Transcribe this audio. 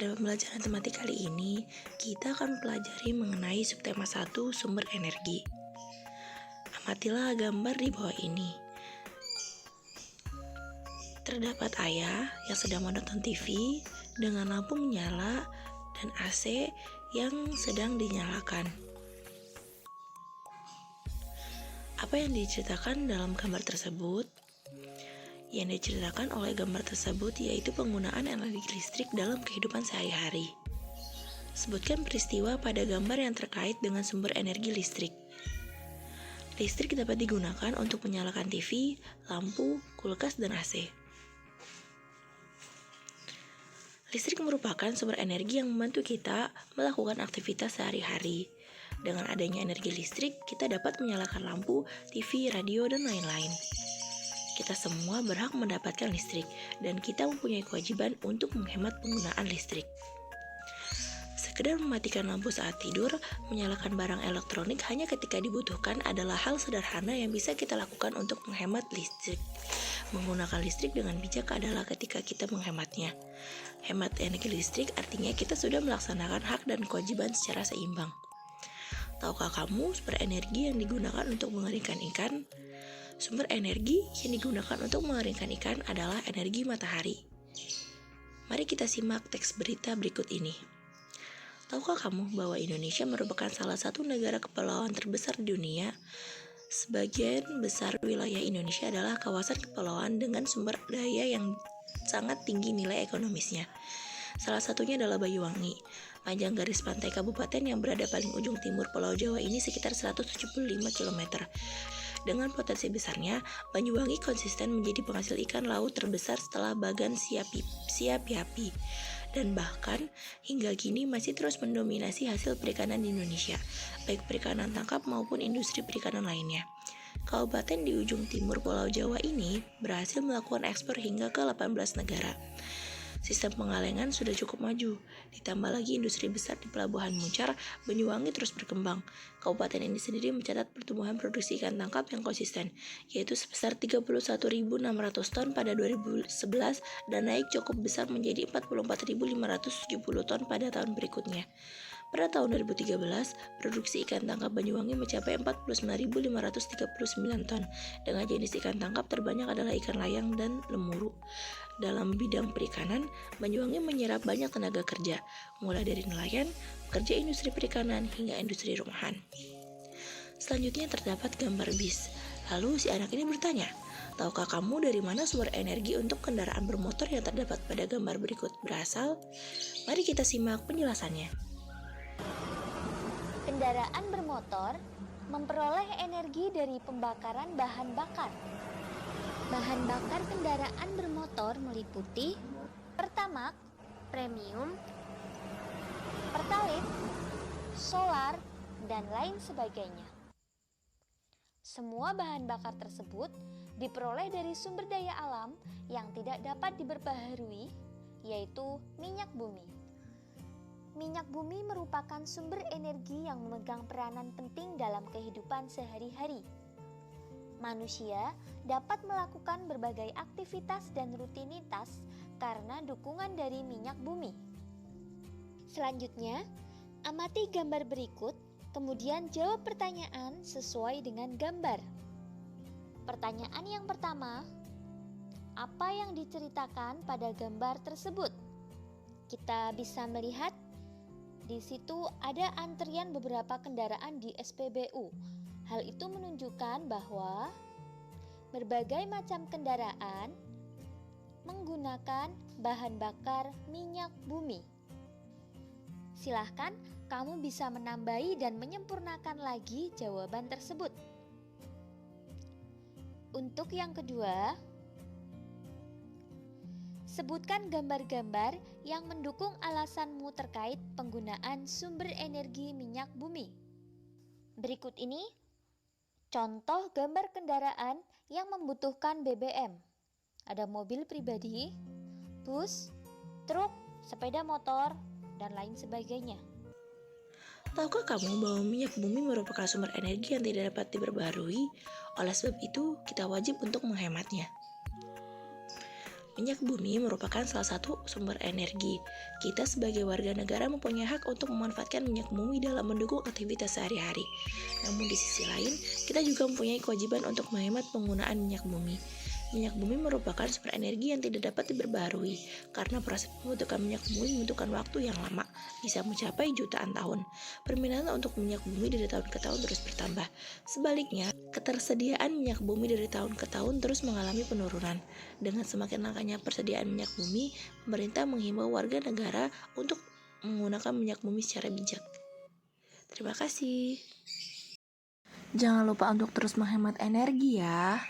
Pada pembelajaran tematik kali ini, kita akan pelajari mengenai subtema 1 sumber energi. Amatilah gambar di bawah ini. Terdapat ayah yang sedang menonton TV dengan lampu menyala dan AC yang sedang dinyalakan. Apa yang diceritakan dalam gambar tersebut? Yang diceritakan oleh gambar tersebut yaitu penggunaan energi listrik dalam kehidupan sehari-hari. Sebutkan peristiwa pada gambar yang terkait dengan sumber energi listrik. Listrik dapat digunakan untuk menyalakan TV, lampu, kulkas, dan AC. Listrik merupakan sumber energi yang membantu kita melakukan aktivitas sehari-hari. Dengan adanya energi listrik, kita dapat menyalakan lampu, TV, radio, dan lain-lain. Kita semua berhak mendapatkan listrik, dan kita mempunyai kewajiban untuk menghemat penggunaan listrik. Sekedar mematikan lampu saat tidur, menyalakan barang elektronik hanya ketika dibutuhkan adalah hal sederhana yang bisa kita lakukan untuk menghemat listrik. Menggunakan listrik dengan bijak adalah ketika kita menghematnya. Hemat energi listrik artinya kita sudah melaksanakan hak dan kewajiban secara seimbang. Tahukah kamu sumber energi yang digunakan untuk mengeringkan ikan? Sumber energi yang digunakan untuk mengeringkan ikan adalah energi matahari. Mari kita simak teks berita berikut ini. Tahukah kamu bahwa Indonesia merupakan salah satu negara kepulauan terbesar di dunia? Sebagian besar wilayah Indonesia adalah kawasan kepulauan dengan sumber daya yang sangat tinggi nilai ekonomisnya. Salah satunya adalah Banyuwangi. Panjang garis pantai kabupaten yang berada paling ujung timur Pulau Jawa ini sekitar 175 km. Dengan potensi besarnya, Banyuwangi konsisten menjadi penghasil ikan laut terbesar setelah Bagan Siapiapi. Dan bahkan hingga kini masih terus mendominasi hasil perikanan di Indonesia, baik perikanan tangkap maupun industri perikanan lainnya. Kabupaten di ujung timur Pulau Jawa ini berhasil melakukan ekspor hingga ke 18 negara. Sistem pengalengan sudah cukup maju, ditambah lagi industri besar di Pelabuhan Muncar, Banyuwangi terus berkembang. Kabupaten ini sendiri mencatat pertumbuhan produksi ikan tangkap yang konsisten, yaitu sebesar 31.600 ton pada 2011 dan naik cukup besar menjadi 44.570 ton pada tahun berikutnya. Pada tahun 2013, produksi ikan tangkap Banyuwangi mencapai 49.539 ton. Dengan jenis ikan tangkap terbanyak adalah ikan layang dan lemuru. Dalam bidang perikanan, Banyuwangi menyerap banyak tenaga kerja, mulai dari nelayan, pekerja industri perikanan, hingga industri rumahan. Selanjutnya terdapat gambar bis. Lalu si anak ini bertanya, tahukah kamu dari mana sumber energi untuk kendaraan bermotor yang terdapat pada gambar berikut berasal? Mari kita simak penjelasannya. Kendaraan bermotor memperoleh energi dari pembakaran bahan bakar. Bahan bakar kendaraan bermotor meliputi Pertamax, Premium, Pertalite, solar, dan lain sebagainya. Semua bahan bakar tersebut diperoleh dari sumber daya alam yang tidak dapat diperbaharui, yaitu minyak bumi. Minyak bumi merupakan sumber energi yang memegang peranan penting dalam kehidupan sehari-hari. Manusia dapat melakukan berbagai aktivitas dan rutinitas karena dukungan dari minyak bumi. Selanjutnya, amati gambar berikut, kemudian jawab pertanyaan sesuai dengan gambar. Pertanyaan yang pertama, apa yang diceritakan pada gambar tersebut? Kita bisa melihat di situ ada antrian beberapa kendaraan di SPBU. Hal itu menunjukkan bahwa berbagai macam kendaraan menggunakan bahan bakar minyak bumi. Silahkan kamu bisa menambahi dan menyempurnakan lagi jawaban tersebut. Untuk yang kedua, sebutkan gambar-gambar yang mendukung alasanmu terkait penggunaan sumber energi minyak bumi. Berikut ini contoh gambar kendaraan yang membutuhkan BBM. Ada mobil pribadi, bus, truk, sepeda motor, dan lain sebagainya. Tahukah kamu bahwa minyak bumi merupakan sumber energi yang tidak dapat diperbaharui? Oleh sebab itu, kita wajib untuk menghematnya. Minyak bumi merupakan salah satu sumber energi. Kita sebagai warga negara mempunyai hak untuk memanfaatkan minyak bumi dalam mendukung aktivitas sehari-hari. Namun di sisi lain, kita juga mempunyai kewajiban untuk menghemat penggunaan minyak bumi. Minyak bumi merupakan sumber energi yang tidak dapat diperbaharui, karena proses pembentukan minyak bumi membutuhkan waktu yang lama, bisa mencapai jutaan tahun. Permintaan untuk minyak bumi dari tahun ke tahun terus bertambah. Sebaliknya, ketersediaan minyak bumi dari tahun ke tahun terus mengalami penurunan. Dengan semakin langkanya persediaan minyak bumi, pemerintah menghimbau warga negara untuk menggunakan minyak bumi secara bijak. Terima kasih. Jangan lupa untuk terus menghemat energi ya.